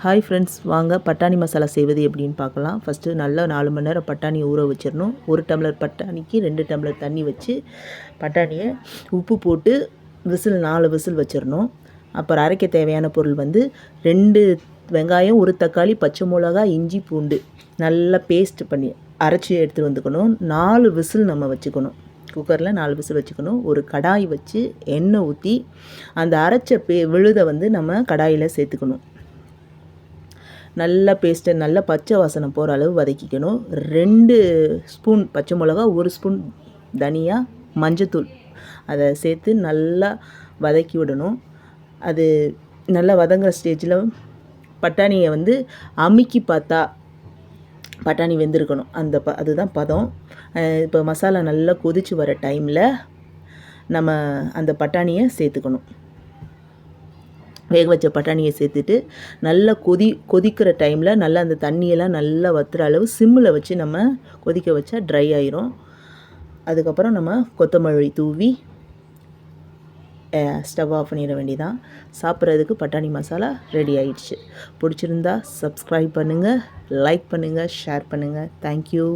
Hi friends, வாங்க பட்டாணி மசாலா செய்வது எப்படின்னு பார்க்கலாம். ஃபஸ்ட்டு நல்லா 4 மணி நேரம் பட்டாணியை ஊற வச்சிடணும். 1 டம்ளர் பட்டாணிக்கு 2 டம்ளர் தண்ணி வச்சு பட்டாணியை உப்பு போட்டு 4 விசில் வச்சிடணும். அப்புறம் அரைக்க தேவையான பொருள் 2 வெங்காயம், 1 தக்காளி, பச்சை மிளகா, இஞ்சி, பூண்டு நல்லா பேஸ்ட் பண்ணி அரைச்சி எடுத்துகிட்டு வந்துக்கணும். 4 விசில் நம்ம வச்சுக்கணும். குக்கரில் 4 விசில் வச்சுக்கணும். ஒரு கடாய் வச்சு எண்ணெய் ஊற்றி அந்த அரைச்ச விழுதை நம்ம கடாயில் சேர்த்துக்கணும். நல்லா பேஸ்ட்டு நல்லா பச்சை வாசனை போகிற அளவு வதக்கிக்கணும். 2 ஸ்பூன் பச்சை மிளகா, 1 ஸ்பூன் தனியா, மஞ்சத்தூள் அதை சேர்த்து நல்லா வதக்கி விடணும். அது நல்லா வதங்குற ஸ்டேஜில் பட்டாணியை அமுக்கி பார்த்தா பட்டாணி வெந்திருக்கணும். அதுதான் பதம். இப்போ மசாலா நல்லா கொதித்து வர டைமில் நம்ம அந்த பட்டாணியை சேர்த்துக்கணும். வேக வச்ச பட்டாணியை சேர்த்துட்டு நல்லா கொதிக்கிற டைமில் நல்லா அந்த தண்ணியெல்லாம் நல்லா வற்றுற அளவு சிம்மில் வச்சு நம்ம கொதிக்க வச்சா ட்ரை ஆயிரும். அதுக்கப்புறம் நம்ம கொத்தமல்லி தூவி ஸ்டவ் ஆஃப் பண்ணிட வேண்டியதான். சாப்பிட்றதுக்கு பட்டாணி மசாலா ரெடி ஆயிடுச்சு. பிடிச்சிருந்தா சப்ஸ்கிரைப் பண்ணுங்கள், லைக் பண்ணுங்கள், ஷேர் பண்ணுங்கள். தேங்க்யூ.